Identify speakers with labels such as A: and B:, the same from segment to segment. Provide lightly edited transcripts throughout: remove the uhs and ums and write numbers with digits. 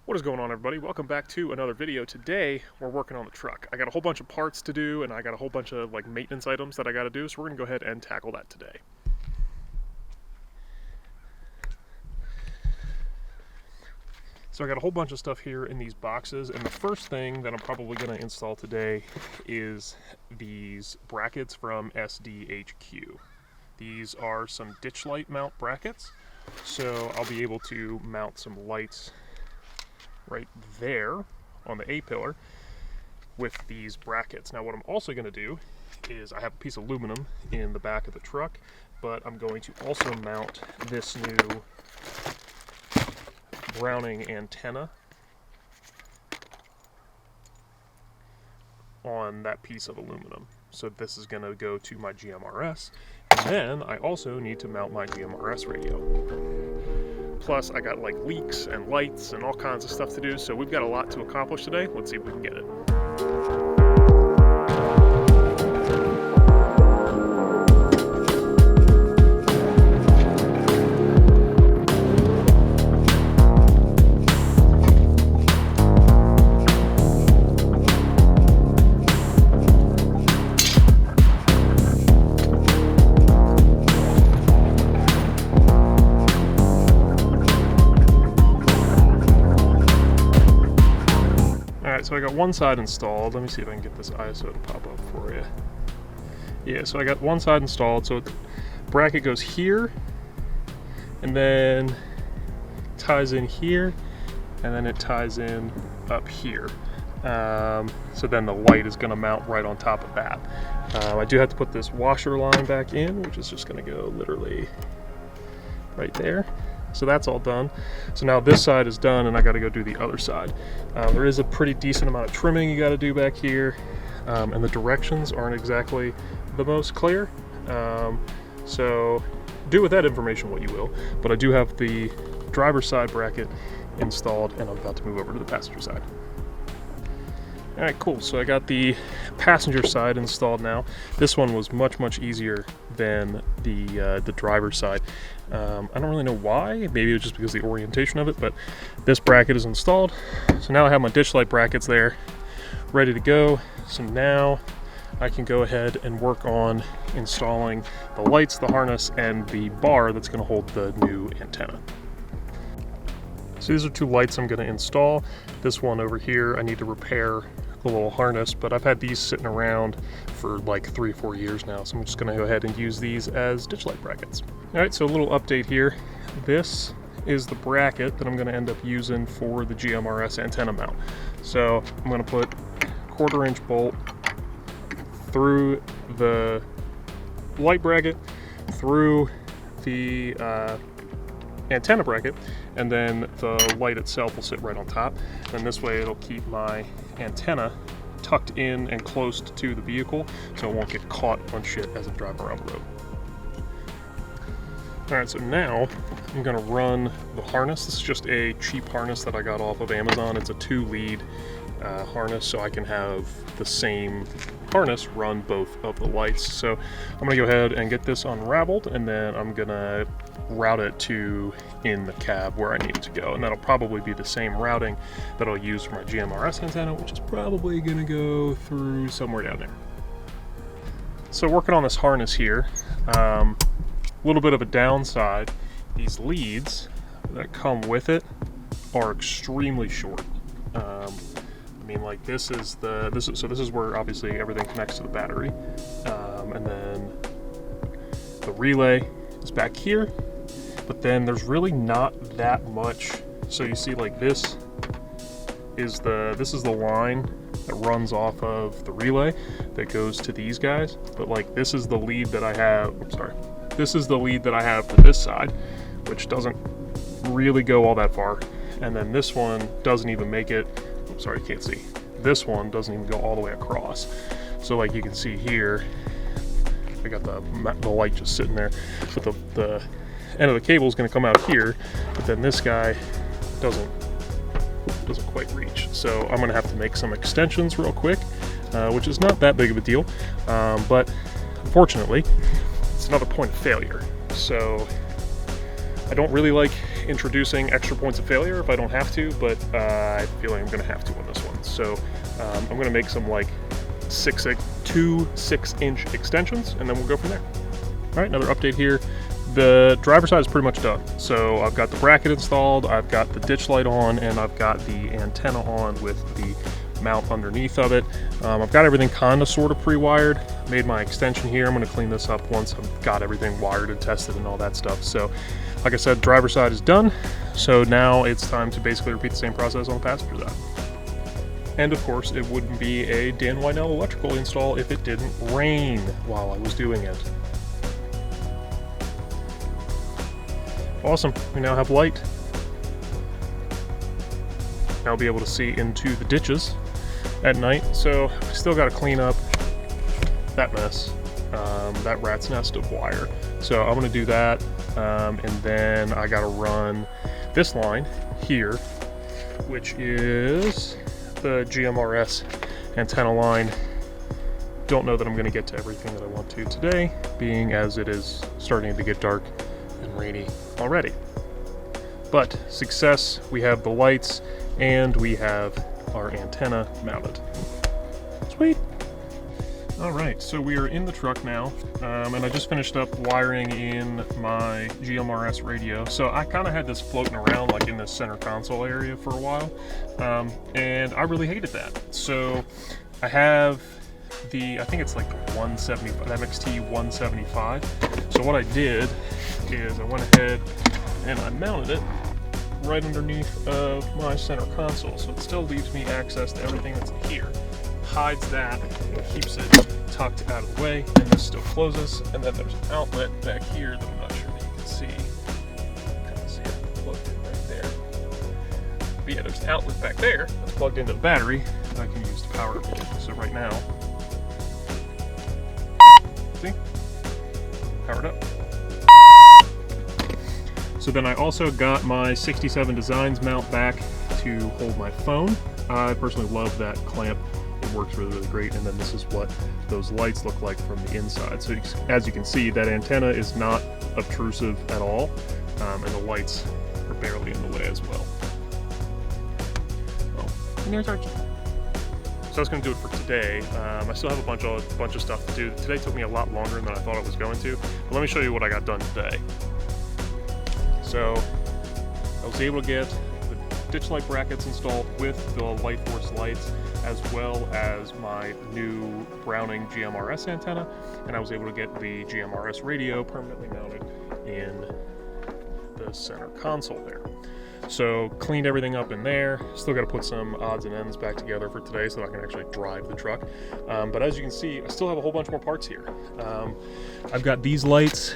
A: What is going on, everybody? Welcome back to another video. Today we're working on the truck. I got a whole bunch of parts to do and I got a whole bunch of maintenance items that I got to do, so we're gonna go ahead and tackle that today. So I got a whole bunch of stuff here in these boxes, and the first thing that I'm probably going to install today is these brackets from SDHQ. These are some ditch light mount brackets, so I'll be able to mount some lights right there on the A-pillar with these brackets. Now what I'm also going to do is I have a piece of aluminum in the back of the truck, but I'm going to also mount this new Browning antenna on that piece of aluminum. So this is going to go to my GMRS, and then I also need to mount my GMRS radio. Plus I got leaks and lights and all kinds of stuff to do, so we've got a lot to accomplish today. Let's see if we can get it. So I got one side installed. Let me see if I can get this ISO to pop up for you. Yeah, so I got one side installed. So the bracket goes here, and then ties in here, and then it ties in up here. So then the light is going to mount right on top of that. I do have to put this washer line back in, which is just going to go literally right there. So that's all done. So now this side is done, and I got to go do the other side. There is a pretty decent amount of trimming you got to do back here, and the directions aren't exactly the most clear. So do with that information what you will. But I do have the driver's side bracket installed, and I'm about to move over to the passenger side. All right, cool. So I got the passenger side installed now. This one was much easier than the driver's side. I don't really know why. Maybe it was just because of the orientation of it, but this bracket is installed. So now I have my ditch light brackets there ready to go. So now I can go ahead and work on installing the lights, the harness, and the bar that's going to hold the new antenna. So these are two lights I'm going to install. This one over here I need to repair the little harness, but I've had these sitting around for like 3 or 4 years now, so I'm just going to go ahead and use these as ditch light brackets. Alright, so a little update here. This is the bracket that I'm going to end up using for the GMRS antenna mount. So I'm going to put a 1/4 inch bolt through the light bracket, through the antenna bracket, and then the light itself will sit right on top, and this way it'll keep my antenna tucked in and close to the vehicle so it won't get caught on shit as I drive around the road. Alright, so now I'm going to run the harness. This is just a cheap harness that I got off of Amazon. It's a 2-lead harness, so I can have the same harness run both of the lights. So I'm going to go ahead and get this unraveled, and then I'm going to route it to in the cab where I need it to go, and that'll probably be the same routing that I'll use for my GMRS antenna, which is probably going to go through somewhere down there. So working on this harness here, a little bit of a downside, these leads that come with it are extremely short. I mean, like this is where obviously everything connects to the battery, and then the relay is back here, but then there's really not that much. So you see, like this is the line that runs off of the relay that goes to these guys, but like this is the lead that I have. I'm sorry, this is the lead that I have for this side, which doesn't really go all that far, and then this one doesn't even make it. I'm sorry, you can't see. This one doesn't even go all the way across. So like you can see here, I got the light just sitting there, but the end of the cable is going to come out here, but then this guy doesn't quite reach. So I'm going to have to make some extensions real quick, which is not that big of a deal, but unfortunately it's another point of failure. So I don't really like introducing extra points of failure if I don't have to, but I feel like I'm going to have to on this one. So I'm going to make some like 2 6-inch extensions, and then we'll go from there. All right, another update here. The driver's side is pretty much done. So I've got the bracket installed, I've got the ditch light on, and I've got the antenna on with the mount underneath of it. I've got everything kind of sort of pre-wired. Made my extension here. I'm going to clean this up once I've got everything wired and tested and all that stuff. So like I said, driver's side is done. So now it's time to basically repeat the same process on the passenger side. And of course, it wouldn't be a Dan Wynell electrical install if it didn't rain while I was doing it. Awesome, we now have light. Now I'll be able to see into the ditches at night. So still got to clean up that mess, that rat's nest of wire. So I'm gonna do that, and then I gotta run this line here, which is the GMRS antenna line. Don't know that I'm gonna get to everything that I want to today, being as it is starting to get dark and rainy already. But success, we have the lights and we have our antenna mounted. Sweet. All right, so we are in the truck now, and I just finished up wiring in my GMRS radio. So I kind of had this floating around like in the center console area for a while, and I really hated that. So I have I think it's like the 175, MXT 175. So what I did is I went ahead and I mounted it right underneath of my center console. So it still leaves me access to everything that's in here. Hides that, keeps it tucked out of the way, and this still closes. And then there's an outlet back here that I'm not sure that you can see. Kind of see it plugged in right there. But yeah, there's an outlet back there that's plugged into the battery that I can use to power everything. So right now, see? Powered up. So then I also got my 67 Designs mount back to hold my phone. I personally love that clamp. It works really, really great. And then this is what those lights look like from the inside. So as you can see, that antenna is not obtrusive at all, and the lights are barely in the way as well. Oh, and there's our key. So that's going to do it for today. I still have a bunch of stuff to do. Today took me a lot longer than I thought it was going to, but let me show you what I got done today. So I was able to get the ditch light brackets installed with the Lightforce lights, as well as my new Browning GMRS antenna, and I was able to get the GMRS radio permanently mounted in the center console there. So cleaned everything up in there. Still got to put some odds and ends back together for today so that I can actually drive the truck. But as you can see, I still have a whole bunch more parts here. I've got these lights,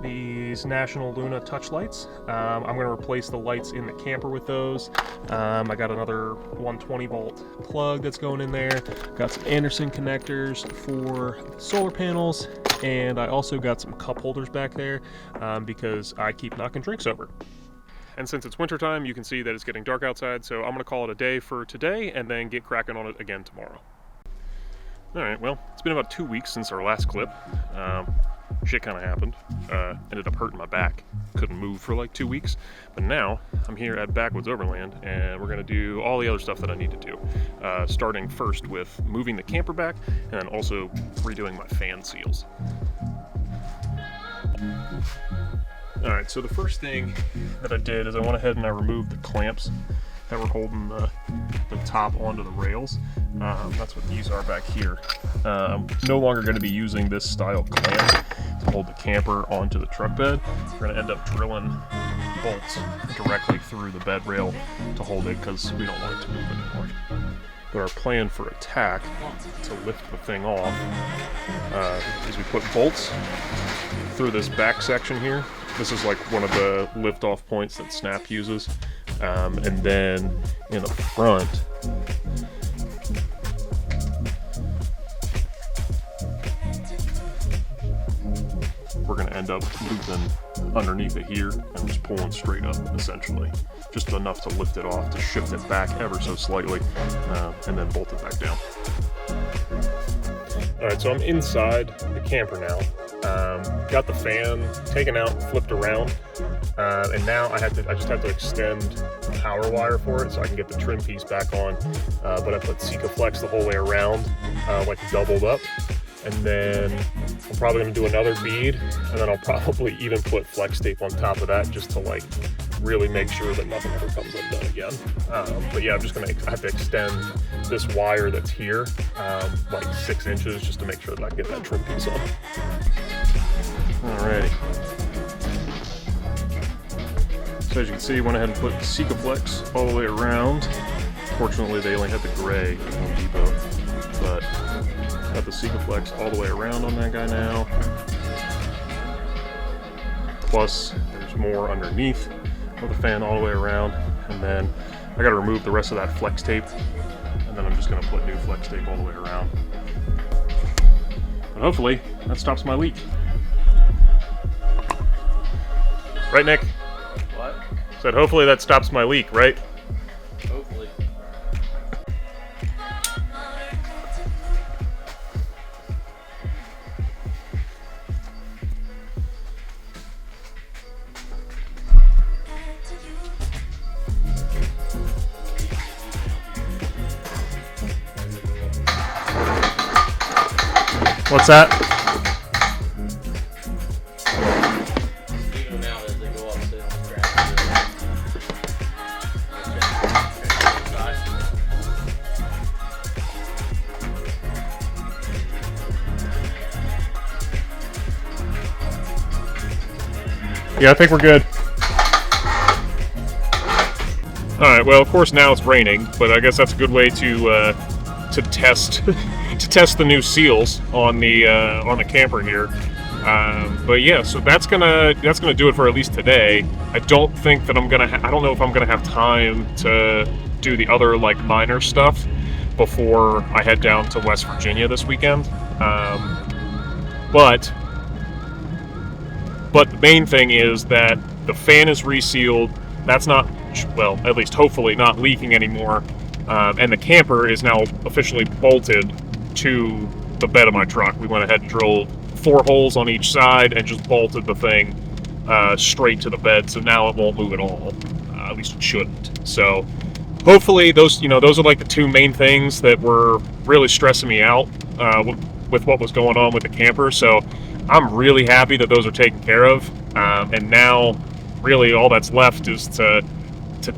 A: these National Luna touch lights. I'm going to replace the lights in the camper with those. I got another 120 volt plug that's going in there. Got some Anderson connectors for solar panels, and I also got some cup holders back there because I keep knocking drinks over. And since it's wintertime, you can see that it's getting dark outside, so I'm going to call it a day for today and then get cracking on it again tomorrow. Alright, well, it's been about 2 weeks since our last clip. Shit kind of happened. Ended up hurting my back. Couldn't move for like 2 weeks. But now, I'm here at Backwoods Overland, and we're going to do all the other stuff that I need to do. Starting first with moving the camper back, and then also redoing my fan seals. Alright, so the first thing that I did is I went ahead and I removed the clamps that were holding the top onto the rails. That's what these are back here. I'm no longer going to be using this style clamp to hold the camper onto the truck bed. We're going to end up drilling bolts directly through the bed rail to hold it because we don't want it to move anymore. But our plan for attack to lift the thing off is we put bolts through this back section here. This is like one of the lift-off points that Snap uses. And then in the front, we're going to end up looping underneath it here and just pulling straight up, essentially. Just enough to lift it off, to shift it back ever so slightly, and then bolt it back down. Alright, so I'm inside the camper now. Got the fan taken out, flipped around, and now I just have to extend the power wire for it so I can get the trim piece back on. But I put Sikaflex the whole way around, like doubled up, and then I'm probably going to do another bead, and then I'll probably even put flex tape on top of that just to like really make sure that nothing ever comes undone again. But yeah, I'm just gonna have to extend this wire that's here like 6 inches just to make sure that I can get that trim piece on. Alrighty. So as you can see, went ahead and put Sikaflex all the way around. Fortunately, they only had the gray at Home Depot, but got the Sikaflex all the way around on that guy now. Plus, there's more underneath with the fan all the way around, and then I got to remove the rest of that flex tape, and then I'm just going to put new flex tape all the way around. But hopefully, that stops my leak. Right, Nick?
B: What?
A: Said hopefully that stops my leak, right?
B: Hopefully.
A: What's that?
B: Even now, as they go up, they don't scratch
A: Yeah, I think we're good. Alright, well, of course now it's raining, but I guess that's a good way to test to test the new seals on the camper here. But yeah, so that's gonna do it for at least today. I don't think that I don't know if I'm gonna have time to do the other like minor stuff before I head down to West Virginia this weekend. But the main thing is that the fan is resealed. That's not, well, at least hopefully not leaking anymore. And the camper is now officially bolted to the bed of my truck. We went ahead and drilled 4 holes on each side and just bolted the thing straight to the bed, so now it won't move at all. At least it shouldn't. So hopefully those are like the 2 main things that were really stressing me out with what was going on with the camper. So I'm really happy that those are taken care of. And now really all that's left is to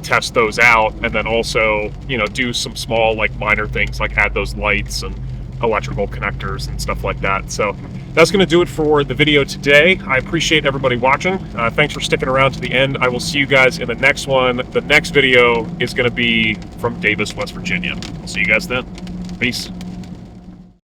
A: test those out, and then also, do some small, like, minor things, like add those lights and electrical connectors and stuff like that. So that's going to do it for the video today. I appreciate everybody watching. Thanks for sticking around to the end. I will see you guys in the next one. The next video is going to be from Davis, West Virginia. I'll see you guys then. Peace.